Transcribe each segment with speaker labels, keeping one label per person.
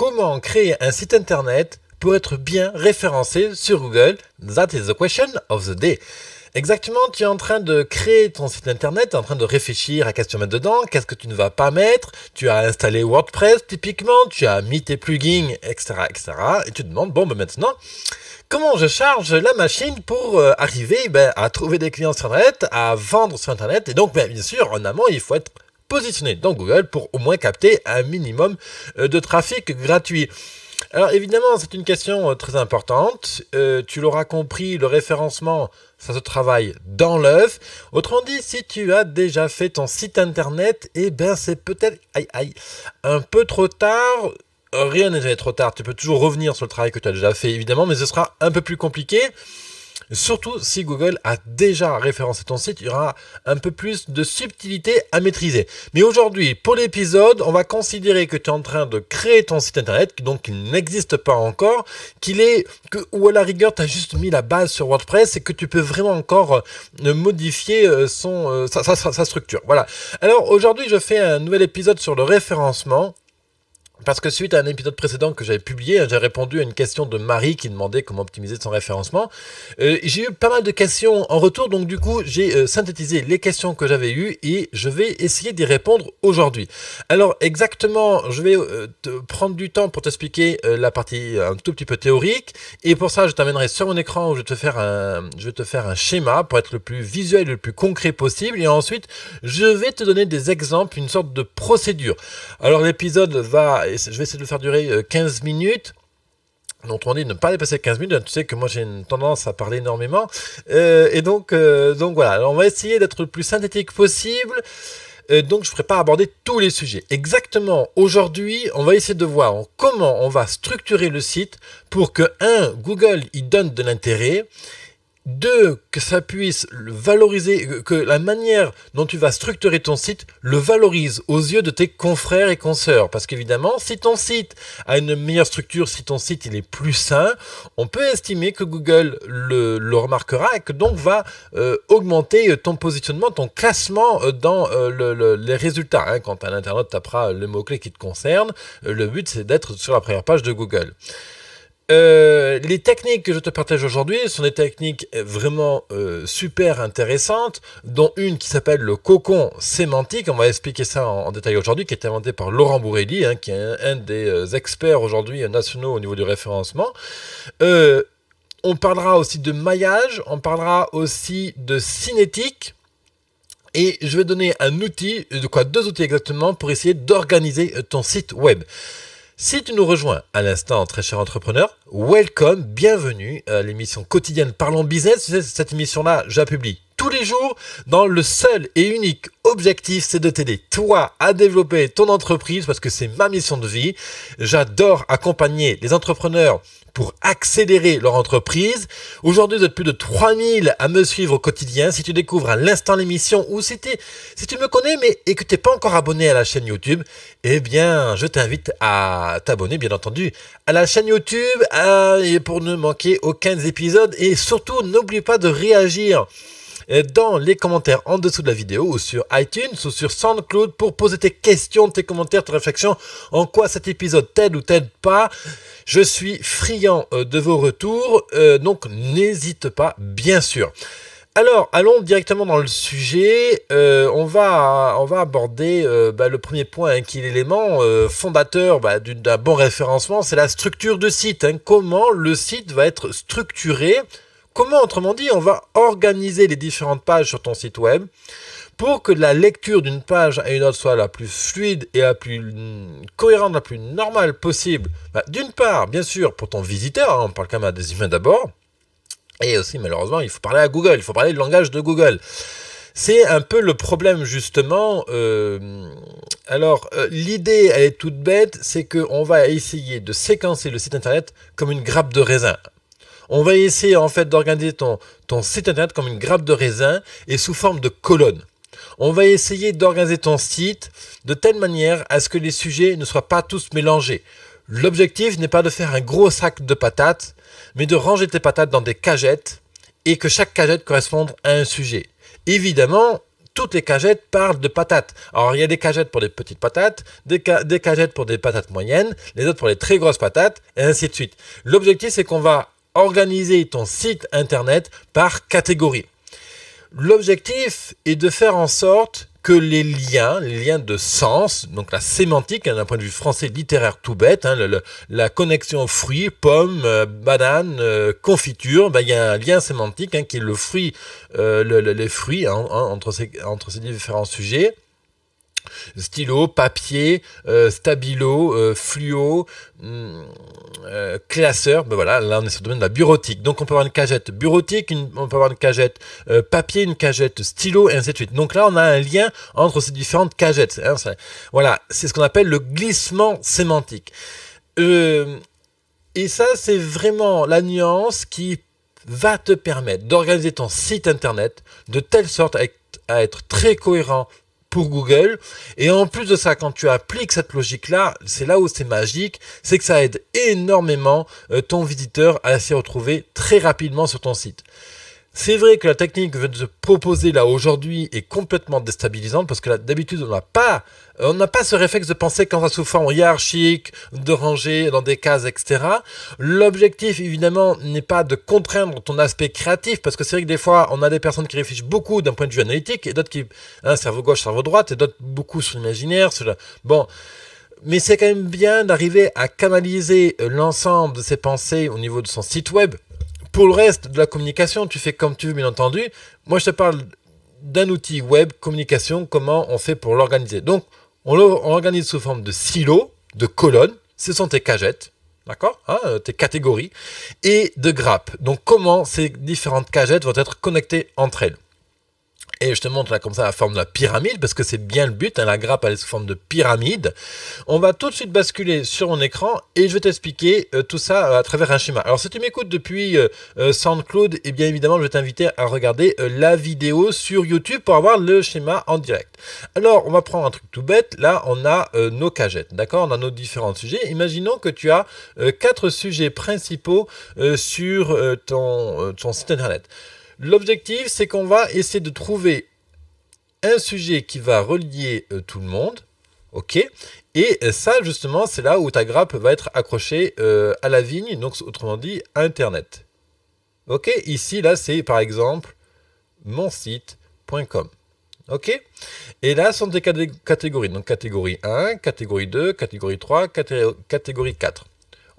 Speaker 1: Comment créer un site internet pour être bien référencé sur Google? That is the question of the day. Exactement, tu es en train de créer ton site internet, tu es en train de réfléchir à qu'est-ce que tu vas mettre dedans, qu'est-ce que tu ne vas pas mettre, tu as installé WordPress typiquement, tu as mis tes plugins, etc. et tu te demandes, bon, maintenant, comment je charge la machine pour arriver à trouver des clients sur Internet, à vendre sur Internet, et donc bien sûr, en amont, il faut être positionné dans Google pour au moins capter un minimum de trafic gratuit. Alors évidemment, c'est une question très importante. Tu l'auras compris, le référencement, ça se travaille dans l'œuf. Autrement dit, si tu as déjà fait ton site internet, c'est peut-être un peu trop tard. Rien n'est jamais trop tard. Tu peux toujours revenir sur le travail que tu as déjà fait, évidemment, mais ce sera un peu plus compliqué. Surtout si Google a déjà référencé ton site, il y aura un peu plus de subtilité à maîtriser. Mais aujourd'hui, pour l'épisode, on va considérer que tu es en train de créer ton site internet, donc il n'existe pas encore, ou à la rigueur, tu as juste mis la base sur WordPress et que tu peux vraiment encore modifier sa structure. Voilà. Alors aujourd'hui, je fais un nouvel épisode sur le référencement. Parce que suite à un épisode précédent que j'avais publié, j'ai répondu à une question de Marie qui demandait comment optimiser son référencement. J'ai eu pas mal de questions en retour, donc du coup j'ai synthétisé les questions que j'avais eues et je vais essayer d'y répondre aujourd'hui. Alors exactement, je vais te prendre du temps pour t'expliquer la partie un tout petit peu théorique, et pour ça je t'amènerai sur mon écran où je vais te faire un schéma pour être le plus visuel et le plus concret possible, et ensuite je vais te donner des exemples, une sorte de procédure. Alors l'épisode je vais essayer de le faire durer 15 minutes. Donc on dit ne pas dépasser 15 minutes. Tu sais que moi j'ai une tendance à parler énormément. Donc voilà. Alors on va essayer d'être le plus synthétique possible. Donc je ne ferai pas aborder tous les sujets. Exactement, aujourd'hui, on va essayer de voir comment on va structurer le site pour que, Google y donne de l'intérêt. 2, que ça puisse le valoriser, que la manière dont tu vas structurer ton site le valorise aux yeux de tes confrères et consoeurs. Parce qu'évidemment, si ton site a une meilleure structure, si ton site il est plus sain, on peut estimer que Google le remarquera et que donc va augmenter ton positionnement, ton classement dans les résultats. Quand un internaute tapera le mot-clé qui te concerne, le but c'est d'être sur la première page de Google. Les techniques que je te partage aujourd'hui sont des techniques vraiment super intéressantes, dont une qui s'appelle le cocon sémantique. On va expliquer ça en détail aujourd'hui, qui a été inventé par Laurent Bourrelli, qui est un des experts aujourd'hui nationaux au niveau du référencement. On parlera aussi de maillage, on parlera aussi de cinétique. Et je vais donner deux outils exactement pour essayer d'organiser ton site web. Si tu nous rejoins à l'instant, très cher entrepreneur, welcome, bienvenue à l'émission quotidienne Parlons Business. Cette émission-là, je la publie tous les jours dans le seul et unique objectif, c'est de t'aider, toi, à développer ton entreprise parce que c'est ma mission de vie. J'adore accompagner les entrepreneurs pour accélérer leur entreprise. Aujourd'hui, vous êtes plus de 3000 à me suivre au quotidien. Si tu découvres à l'instant l'émission ou si tu me connais et que tu n'es pas encore abonné à la chaîne YouTube, je t'invite à t'abonner, bien entendu, à la chaîne YouTube pour ne manquer aucun épisode. Et surtout, n'oublie pas de réagir dans les commentaires en dessous de la vidéo ou sur iTunes ou sur SoundCloud pour poser tes questions, tes commentaires, tes réflexions, en quoi cet épisode t'aide ou t'aide pas. Je suis friand de vos retours, donc n'hésite pas, bien sûr. Alors, allons directement dans le sujet. On va aborder le premier point, qui est l'élément fondateur d'un bon référencement, c'est la structure de site. Comment le site va être structuré. Comment, autrement dit, on va organiser les différentes pages sur ton site web pour que la lecture d'une page à une autre soit la plus fluide et la plus cohérente, la plus normale possible. D'une part, bien sûr, pour ton visiteur, on parle quand même à des humains d'abord, et aussi, malheureusement, il faut parler à Google, il faut parler le langage de Google. C'est un peu le problème, justement. L'idée, elle est toute bête, c'est qu'on va essayer de séquencer le site internet comme une grappe de raisin. On va essayer en fait d'organiser ton site internet comme une grappe de raisin et sous forme de colonnes. On va essayer d'organiser ton site de telle manière à ce que les sujets ne soient pas tous mélangés. L'objectif n'est pas de faire un gros sac de patates, mais de ranger tes patates dans des cagettes et que chaque cagette corresponde à un sujet. Évidemment, toutes les cagettes parlent de patates. Alors, il y a des cagettes pour des petites patates, des cagettes pour des patates moyennes, les autres pour les très grosses patates, et ainsi de suite. L'objectif, c'est qu'on va organiser ton site internet par catégorie. L'objectif est de faire en sorte que les liens de sens, donc la sémantique, d'un point de vue français littéraire tout bête, la connexion fruits, pommes, bananes, confiture, il y a un lien sémantique qui est le fruit, les fruits entre ces différents sujets. Stylo, papier, stabilo, fluo, classeur, voilà, là on est sur le domaine de la bureautique. Donc on peut avoir une cagette bureautique, on peut avoir une cagette papier, une cagette stylo, et ainsi de suite. Donc là on a un lien entre ces différentes cagettes. Voilà, c'est ce qu'on appelle le glissement sémantique. Et ça, c'est vraiment la nuance qui va te permettre d'organiser ton site internet de telle sorte à être très cohérent pour Google. Et en plus de ça, quand tu appliques cette logique-là, c'est là où c'est magique, c'est que ça aide énormément ton visiteur à s'y retrouver très rapidement sur ton site. C'est vrai que la technique que je vais te proposer là aujourd'hui est complètement déstabilisante parce que d'habitude on n'a pas ce réflexe de penser quand ça sous forme hiérarchique, de ranger dans des cases, etc. L'objectif évidemment n'est pas de contraindre ton aspect créatif parce que c'est vrai que des fois on a des personnes qui réfléchissent beaucoup d'un point de vue analytique et d'autres qui cerveau gauche, cerveau droite et d'autres beaucoup sur l'imaginaire. Bon. Mais c'est quand même bien d'arriver à canaliser l'ensemble de ses pensées au niveau de son site web. Pour le reste de la communication, tu fais comme tu veux, bien entendu. Moi, je te parle d'un outil web, communication, comment on fait pour l'organiser. Donc, on l'organise sous forme de silos, de colonnes. Ce sont tes cagettes, d'accord, tes catégories, et de grappes. Donc, comment ces différentes cagettes vont être connectées entre elles. Et je te montre là comme ça la forme de la pyramide, parce que c'est bien le but, la grappe elle est sous forme de pyramide. On va tout de suite basculer sur mon écran et je vais t'expliquer tout ça à travers un schéma. Alors si tu m'écoutes depuis SoundCloud, et bien évidemment je vais t'inviter à regarder la vidéo sur YouTube pour avoir le schéma en direct. Alors on va prendre un truc tout bête, là on a nos cagettes, d'accord, on a nos différents sujets. Imaginons que tu as 4 sujets principaux sur ton site internet. L'objectif, c'est qu'on va essayer de trouver un sujet qui va relier tout le monde, ok. Et ça, justement, c'est là où ta grappe va être accrochée à la vigne, donc autrement dit, à Internet. Ok, ici, là, c'est par exemple monsite.com. Ok. Et là, sont des catégories. Donc, catégorie 1, catégorie 2, catégorie 3, catégorie 4.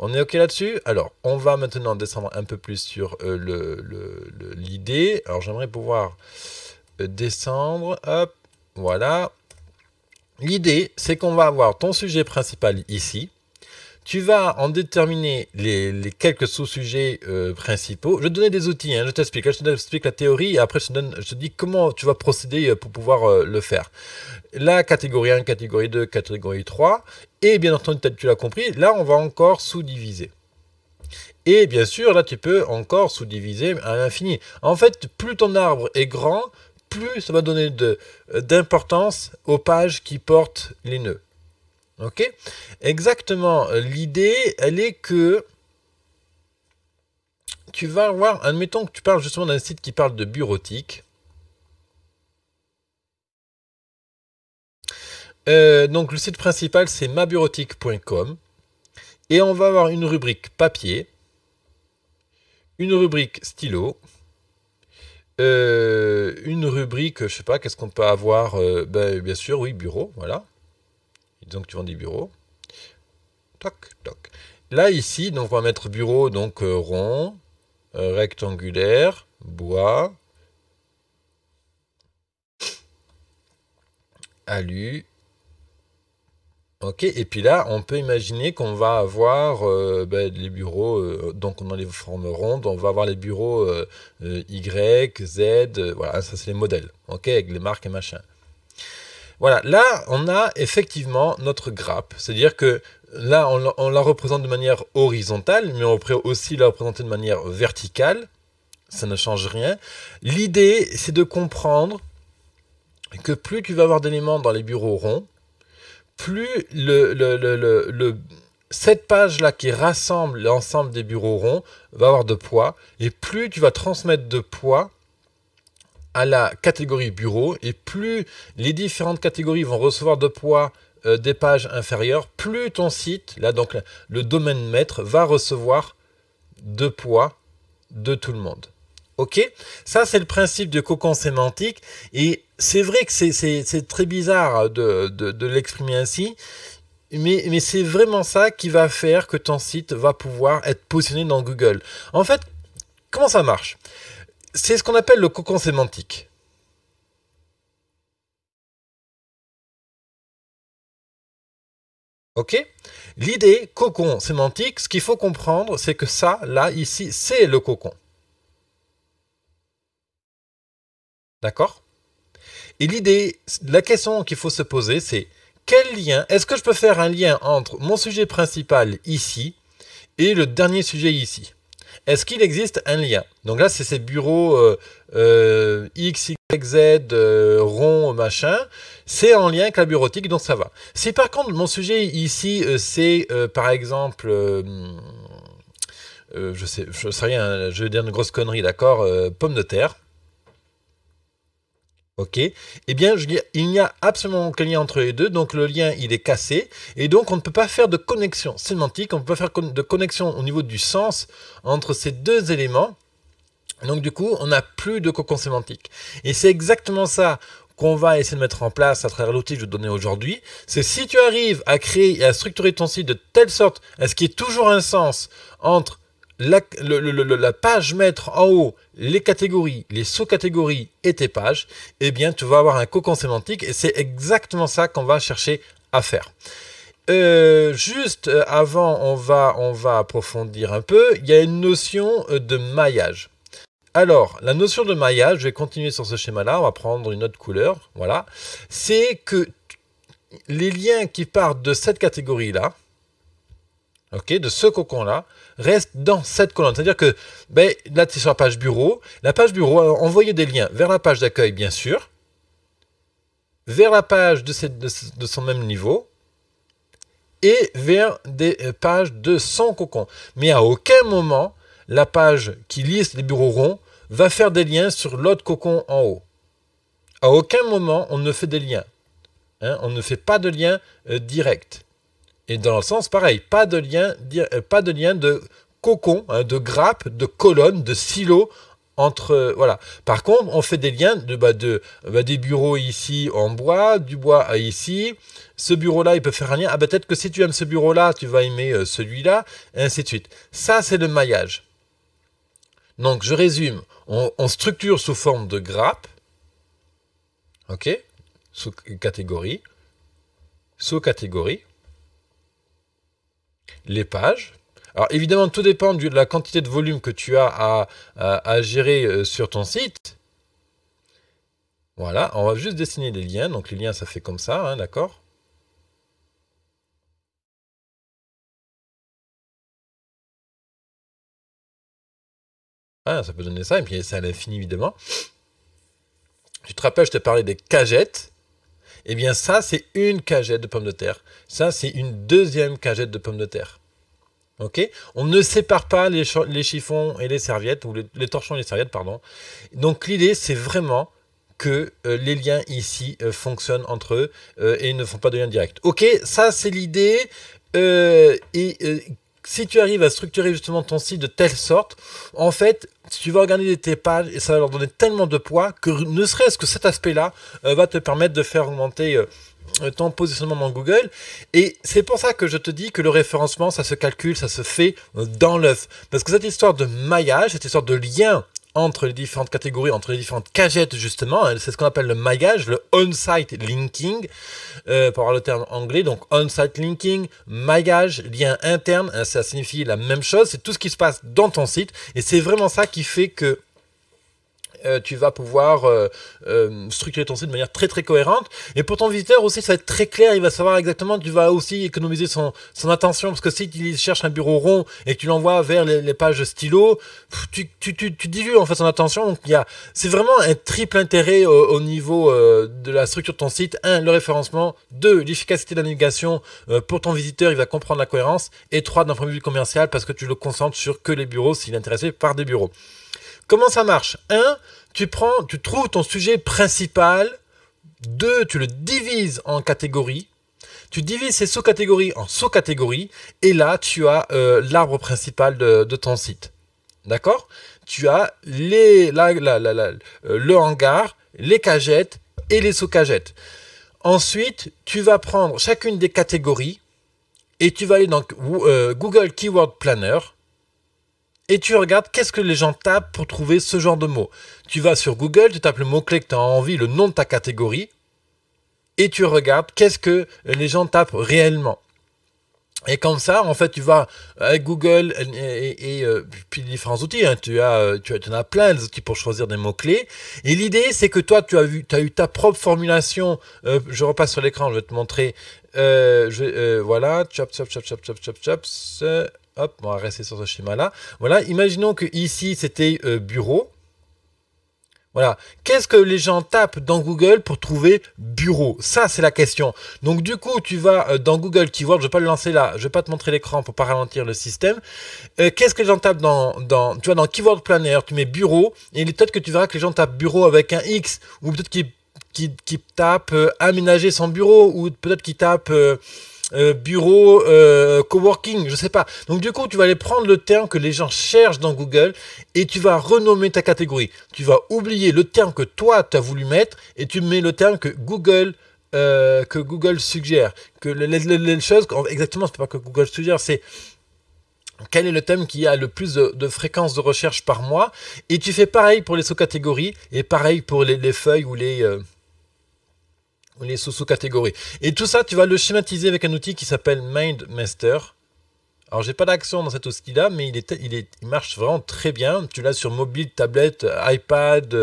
Speaker 1: On est OK là-dessus? Alors, on va maintenant descendre un peu plus sur l'idée. Alors, j'aimerais pouvoir descendre. Hop, voilà. L'idée, c'est qu'on va avoir ton sujet principal ici. Tu vas en déterminer les quelques sous-sujets principaux. Je vais te donner des outils, je t'explique. Je t'explique la théorie et après je te dis comment tu vas procéder pour pouvoir le faire. La catégorie 1, catégorie 2, catégorie 3. Et bien entendu, tu l'as compris, là on va encore sous-diviser. Et bien sûr, là tu peux encore sous-diviser à l'infini. En fait, plus ton arbre est grand, plus ça va donner d'importance aux pages qui portent les nœuds. Ok, exactement. L'idée, elle est que tu vas avoir, admettons que tu parles justement d'un site qui parle de bureautique. Donc le site principal, c'est mabureautique.com. Et on va avoir une rubrique papier, une rubrique stylo, une rubrique, je sais pas, qu'est-ce qu'on peut avoir bien sûr, oui, bureau, voilà. Donc tu vends des bureaux. Toc, toc. Là, ici, donc on va mettre bureau, donc rond, rectangulaire, bois, alu. Ok, et puis là, on peut imaginer qu'on va avoir les bureaux, donc on a les formes rondes, on va avoir les bureaux Y, Z, voilà, ça c'est les modèles, ok, avec les marques et machin. Voilà, là, on a effectivement notre grappe. C'est-à-dire que là, on la représente de manière horizontale, mais on pourrait aussi la représenter de manière verticale. Ça ne change rien. L'idée, c'est de comprendre que plus tu vas avoir d'éléments dans les bureaux ronds, plus cette page-là qui rassemble l'ensemble des bureaux ronds va avoir de poids, et plus tu vas transmettre de poids à la catégorie bureau, et plus les différentes catégories vont recevoir de poids des pages inférieures, plus ton site, là donc le domaine maître, va recevoir de poids de tout le monde. Ok, ça c'est le principe du cocon sémantique, et c'est vrai que c'est très bizarre de l'exprimer ainsi, mais c'est vraiment ça qui va faire que ton site va pouvoir être positionné dans Google. En fait, comment ça marche? C'est ce qu'on appelle le cocon sémantique. Ok? L'idée cocon sémantique, ce qu'il faut comprendre, c'est que ça, là, ici, c'est le cocon. D'accord? Et l'idée, la question qu'il faut se poser, c'est quel lien, est-ce que je peux faire un lien entre mon sujet principal ici et le dernier sujet ici? Est-ce qu'il existe un lien? Donc là, c'est ces bureaux X, Y, Z, rond, machin. C'est en lien avec la bureautique, donc ça va. Si par contre, mon sujet ici, c'est par exemple, je sais rien, je vais dire une grosse connerie, d'accord, pomme de terre. Ok, eh bien, il n'y a absolument aucun lien entre les deux, donc le lien il est cassé, et donc on ne peut pas faire de connexion sémantique, on ne peut pas faire de connexion au niveau du sens entre ces deux éléments, donc du coup on n'a plus de cocon sémantique. Et c'est exactement ça qu'on va essayer de mettre en place à travers l'outil que je vais te donner aujourd'hui, c'est si tu arrives à créer et à structurer ton site de telle sorte à ce qu'il y ait toujours un sens entre la page maître en haut, les catégories, les sous-catégories et tes pages, eh bien tu vas avoir un cocon sémantique, et c'est exactement ça qu'on va chercher à faire. Juste avant, on va approfondir un peu. Il y a une notion de maillage. Alors, la notion de maillage, je vais continuer sur ce schéma-là, on va prendre une autre couleur, voilà. C'est que les liens qui partent de cette catégorie-là, ok, de ce cocon-là, reste dans cette colonne. C'est-à-dire que ben, là, tu es sur la page bureau. La page bureau a envoyé des liens vers la page d'accueil, bien sûr, vers la page de son même niveau, et vers des pages de son cocon. Mais à aucun moment, la page qui liste les bureaux ronds va faire des liens sur l'autre cocon en haut. À aucun moment, on ne fait des liens. Hein, on ne fait pas de lien direct. Et dans le sens, pareil, pas de lien de cocon, hein, de grappe, de colonne, de silo entre... voilà. Par contre, on fait des liens des bureaux ici en bois, du bois à ici. Ce bureau-là, il peut faire un lien. Ah, peut-être que si tu aimes ce bureau-là, tu vas aimer celui-là, et ainsi de suite. Ça, c'est le maillage. Donc, je résume. On structure sous forme de grappe. OK? Sous-catégorie. Sous-catégorie. Les pages. Alors évidemment, tout dépend de la quantité de volume que tu as à gérer sur ton site. Voilà, on va juste dessiner les liens. Donc les liens, ça fait comme ça, hein, d'accord? Ah, ça peut donner ça, et puis c'est à l'infini, évidemment. Tu te rappelles, je te parlais des cagettes. Eh bien ça, c'est une cagette de pommes de terre. Ça, c'est une deuxième cagette de pommes de terre. Ok, on ne sépare pas les chiffons et les serviettes, ou les torchons et les serviettes, pardon. Donc l'idée, c'est vraiment que les liens ici fonctionnent entre eux et ne font pas de lien direct. Ok, ça c'est l'idée. Si tu arrives à structurer justement ton site de telle sorte, en fait, tu vas organiser tes pages et ça va leur donner tellement de poids que ne serait-ce que cet aspect-là va te permettre de faire augmenter ton positionnement dans Google. Et c'est pour ça que je te dis que le référencement, ça se calcule, ça se fait dans l'œuf. Parce que cette histoire de maillage, cette histoire de lien entre les différentes catégories, entre les différentes cagettes justement, hein, c'est ce qu'on appelle le maillage, le on-site linking, pour avoir le terme anglais. Donc on-site linking, maillage, lien interne, hein, ça signifie la même chose, c'est tout ce qui se passe dans ton site, et c'est vraiment ça qui fait que tu vas pouvoir structurer ton site de manière très très cohérente. Et pour ton visiteur aussi, ça va être très clair, il va savoir exactement, tu vas aussi économiser son attention, parce que si il cherche un bureau rond et que tu l'envoies vers les pages stylo, tu dilues en fait son attention. Donc c'est vraiment un triple intérêt au niveau de la structure de ton site. 1, le référencement. 2, l'efficacité de la navigation pour ton visiteur, il va comprendre la cohérence. Et 3, d'un point de vue commercial, parce que tu le concentres sur que les bureaux s'il est intéressé par des bureaux. Comment ça marche? 1, tu trouves ton sujet principal. 2, tu le divises en catégories. Tu divises ces sous-catégories en sous-catégories. Et là, tu as l'arbre principal de ton site. D'accord? Tu as le hangar, les cagettes et les sous-cagettes. Ensuite, tu vas prendre chacune des catégories et tu vas aller dans Google Keyword Planner et tu regardes qu'est-ce que les gens tapent pour trouver ce genre de mots. Tu vas sur Google, tu tapes le mot-clé que tu as envie, le nom de ta catégorie et tu regardes qu'est-ce que les gens tapent réellement. Et comme ça, en fait, tu vas avec Google et puis les différents outils. Hein, tu en as plein d'outils pour choisir des mots-clés. Et l'idée, c'est que toi, tu as eu ta propre formulation. Je repasse sur l'écran, je vais te montrer. Voilà, hop, on va rester sur ce schéma-là. Voilà, imaginons que ici, c'était bureau. Voilà. Qu'est-ce que les gens tapent dans Google pour trouver bureau? Ça, c'est la question. Donc, du coup, tu vas dans Google Keyword. Je ne vais pas le lancer là. Je ne vais pas te montrer l'écran pour ne pas ralentir le système. Qu'est-ce que les gens tapent tu vois, dans Keyword Planner, tu mets bureau. Et peut-être que tu verras que les gens tapent bureau avec un X. Ou peut-être qu'ils tapent aménager son bureau. Ou peut-être qu'ils tapent bureau, coworking, je sais pas. Donc du coup, tu vas aller prendre le terme que les gens cherchent dans Google et tu vas renommer ta catégorie. Tu vas oublier le terme que toi, tu as voulu mettre et tu mets le terme que Google suggère. Que les choses, exactement, c'est pas que Google suggère, c'est quel est le thème qui a le plus de fréquence de recherche par mois. Et tu fais pareil pour les sous-catégories et pareil pour les feuilles ou les sous-catégories. Et tout ça, tu vas le schématiser avec un outil qui s'appelle MindMaster. Alors, j'ai pas d'action dans cet outil-là, mais il marche vraiment très bien. Tu l'as sur mobile, tablette, iPad,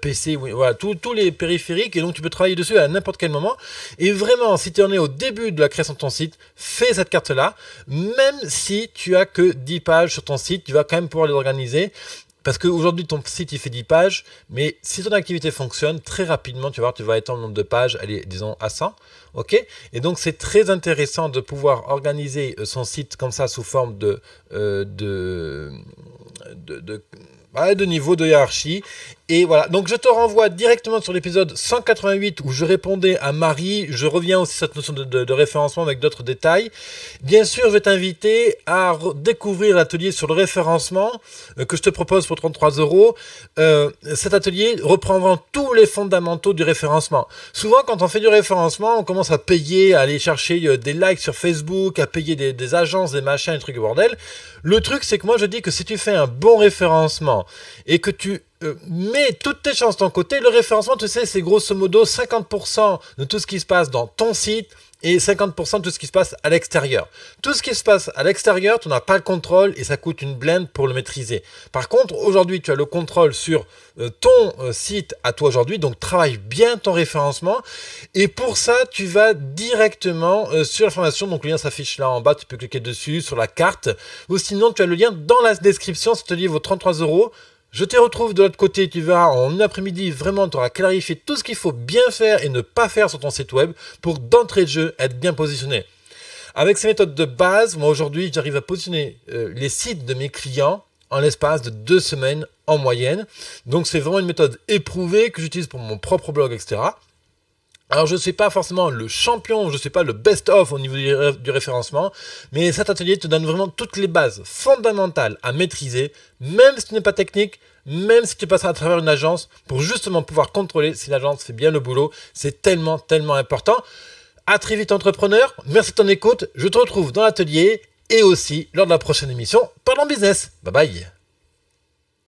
Speaker 1: PC, voilà, tous les périphériques. Et donc, tu peux travailler dessus à n'importe quel moment. Et vraiment, si tu en es au début de la création de ton site, fais cette carte-là. Même si tu as que 10 pages sur ton site, tu vas quand même pouvoir les organiser. Parce qu'aujourd'hui, ton site, il fait 10 pages, mais si ton activité fonctionne, très rapidement, tu vas voir, tu vas étendre le nombre de pages, allez, disons, à 100. Ok? Et donc, c'est très intéressant de pouvoir organiser son site comme ça, sous forme de niveau de hiérarchie. Et voilà, donc je te renvoie directement sur l'épisode 188 où je répondais à Marie. Je reviens aussi sur cette notion de référencement avec d'autres détails. Bien sûr, je vais t'inviter à découvrir l'atelier sur le référencement que je te propose pour 33 €. Cet atelier reprend vraiment tous les fondamentaux du référencement. Souvent, quand on fait du référencement, on commence à payer, à aller chercher des likes sur Facebook, à payer des agences, des machins, des trucs de bordel. Le truc, c'est que moi, je dis que si tu fais un bon référencement et que tu mets toutes tes chances de ton côté, le référencement, tu sais, c'est grosso modo 50% de tout ce qui se passe dans ton site et 50% de tout ce qui se passe à l'extérieur. Tout ce qui se passe à l'extérieur, tu n'as pas le contrôle et ça coûte une blinde pour le maîtriser. Par contre, aujourd'hui, tu as le contrôle sur ton site à toi aujourd'hui, donc travaille bien ton référencement. Et pour ça, tu vas directement sur la formation, donc le lien s'affiche là en bas, tu peux cliquer dessus, sur la carte. Ou sinon, tu as le lien dans la description, cet atelier vaut 33 €. Je te retrouve de l'autre côté, tu verras en une après-midi, vraiment tu auras clarifié tout ce qu'il faut bien faire et ne pas faire sur ton site web pour d'entrée de jeu être bien positionné. Avec ces méthodes de base, moi aujourd'hui j'arrive à positionner les sites de mes clients en l'espace de 2 semaines en moyenne. Donc c'est vraiment une méthode éprouvée que j'utilise pour mon propre blog, etc. Alors je ne suis pas forcément le champion, je ne suis pas le best-of au niveau du référencement, mais cet atelier te donne vraiment toutes les bases fondamentales à maîtriser, même si tu n'es pas technique, même si tu passes à travers une agence, pour justement pouvoir contrôler si l'agence fait bien le boulot. C'est tellement, tellement important. À très vite entrepreneur, merci de ton écoute, je te retrouve dans l'atelier et aussi lors de la prochaine émission Parlons Business. Bye bye.